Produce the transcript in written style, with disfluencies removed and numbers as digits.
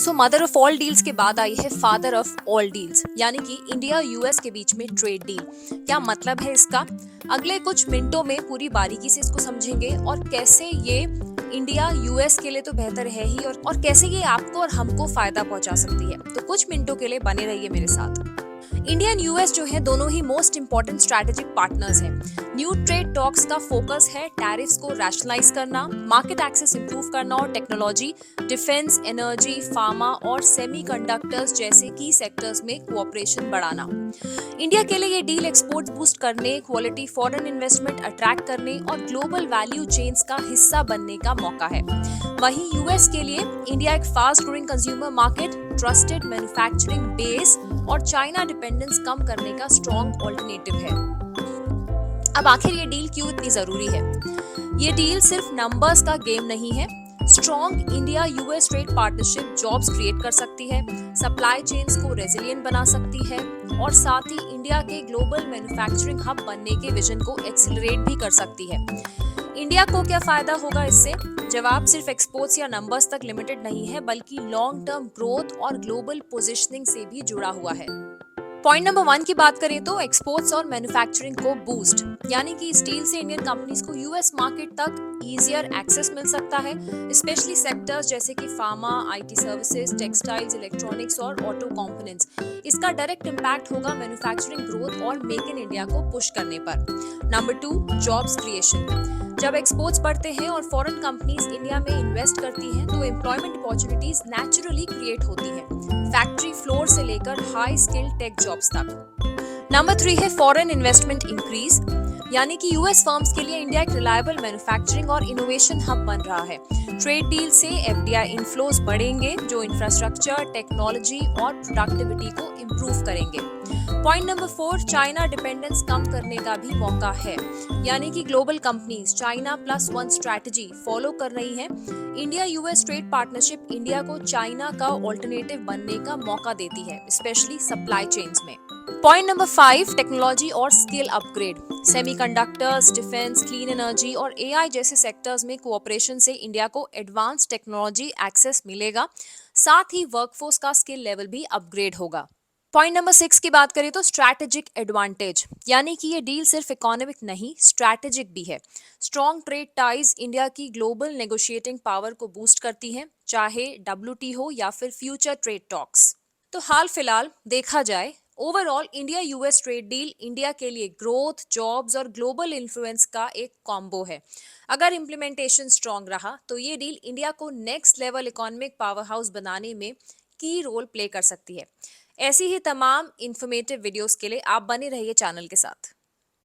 So mother of all deals के बाद आई है फादर ऑफ ऑल डील्स, यानी कि इंडिया यूएस के बीच में ट्रेड डील। क्या मतलब है इसका? अगले कुछ मिनटों में पूरी बारीकी से इसको समझेंगे और कैसे ये इंडिया यूएस के लिए तो बेहतर है ही और कैसे ये आपको और हमको फायदा पहुंचा सकती है। तो कुछ मिनटों के लिए बने रहिए मेरे साथ। इंडिया एंड यूएस जो है दोनों ही मोस्ट इंपॉर्टेंट स्ट्रैटेजिक पार्टनर्स हैं। न्यू ट्रेड टॉक्स का फोकस है टैरिफ्स को रैशनलाइज करना, मार्केट एक्सेस इंप्रूव करना और टेक्नोलॉजी, डिफेंस, एनर्जी, फार्मा और सेमीकंडक्टर्स जैसे की सेक्टर्स में कोऑपरेशन बढ़ाना। इंडिया के लिए ये डील एक्सपोर्ट बूस्ट करने, क्वालिटी फॉरेन इन्वेस्टमेंट अट्रैक्ट करने और ग्लोबल वैल्यू चेन्स का हिस्सा बनने का मौका है। वहीं यूएस के लिए इंडिया एक fast growing consumer market, trusted manufacturing base और चाइना डिपेंडेंस कम करने का स्ट्रॉन्ग ऑल्टरनेटिव है। अब आखिर ये डील क्यों इतनी जरूरी है? ये डील सिर्फ नंबर्स का गेम नहीं है। Strong India US trade partnership jobs create कर सकती है, सप्लाई चेन्स को रेजिलिएंट बना सकती है और साथ ही इंडिया के ग्लोबल मैन्युफैक्चरिंग हब बनने के विजन को एक्सेलरेट भी कर सकती है। इंडिया को क्या फायदा होगा इससे? जवाब सिर्फ एक्सपोर्ट्स या नंबर्स तक लिमिटेड नहीं है, बल्कि लॉन्ग टर्म ग्रोथ और ग्लोबल पोजीशनिंग से भी जुड़ा हुआ है। पॉइंट नंबर 1 की बात करें तो एक्सपोर्ट्स और मैन्युफैक्चरिंग को बूस्ट, यानी कि इस डील से इंडियन कंपनीज को यूएस मार्केट तक इजियर एक्सेस मिल सकता है, स्पेशली सेक्टर्स जैसे कि pharma, IT services, textiles, electronics और ऑटो कंपोनेंट्स। इसका डायरेक्ट इम्पैक्ट होगा मैन्युफैक्चरिंग ग्रोथ और मेक इन इंडिया को पुश करने पर। Number 2, jobs creation. जब एक्सपोर्ट्स बढ़ते हैं और फॉरेन कंपनीज इंडिया में इन्वेस्ट करती हैं तो एम्प्लॉयमेंट अपॉर्चुनिटीज नेचुरली क्रिएट होती हैं, फैक्ट्री फ्लोर से लेकर हाई स्किल्ड टेक जॉब्स तक। नंबर 3 है फॉरेन इन्वेस्टमेंट इंक्रीज, यानी कि यूएस फर्म्स के लिए इंडिया एक रिलायबल मैन्युफैक्चरिंग और इनोवेशन हब बन रहा है। ट्रेड डील से एफडीआई इनफ्लोज बढ़ेंगे जो इंफ्रास्ट्रक्चर, टेक्नोलॉजी और प्रोडक्टिविटी को इम्प्रूव करेंगे। पॉइंट नंबर 4, चाइना डिपेंडेंस कम करने का भी मौका है, यानी कि global companies China +1 strategy follow कर रही हैं। India US trade partnership India को चाइना का ऑल्टरनेटिव बनने का मौका देती है, स्पेशली सप्लाई चेन्स में। पॉइंट नंबर 5, टेक्नोलॉजी और skill upgrade. Semiconductors, defence, clean energy और एआई जैसे सेक्टर्स में कोऑपरेशन से इंडिया को एडवांस टेक्नोलॉजी एक्सेस मिलेगा, साथ ही वर्कफोर्स का स्किल लेवल भी अपग्रेड होगा। पॉइंट नंबर 6 की बात करें तो स्ट्रैटेजिक एडवांटेज, यानी कि ये डील सिर्फ इकोनॉमिक नहीं स्ट्रैटेजिक भी है। स्ट्रॉन्ग ट्रेड टाइज इंडिया की ग्लोबल नेगोशिएटिंग पावर को बूस्ट करती हैं, चाहे WT हो या फिर फ्यूचर ट्रेड टॉक्स। तो हाल फिलहाल देखा जाए, overall India US trade deal India के लिए ग्रोथ, जॉब्स और ग्लोबल इन्फ्लुएंस का एक कॉम्बो है। अगर इम्प्लीमेंटेशन स्ट्रॉन्ग रहा तो ये डील इंडिया को next level economic power house बनाने में की रोल प्ले कर सकती है। ऐसी ही तमाम इंफॉर्मेटिव वीडियोस के लिए आप बने रहिए चैनल के साथ।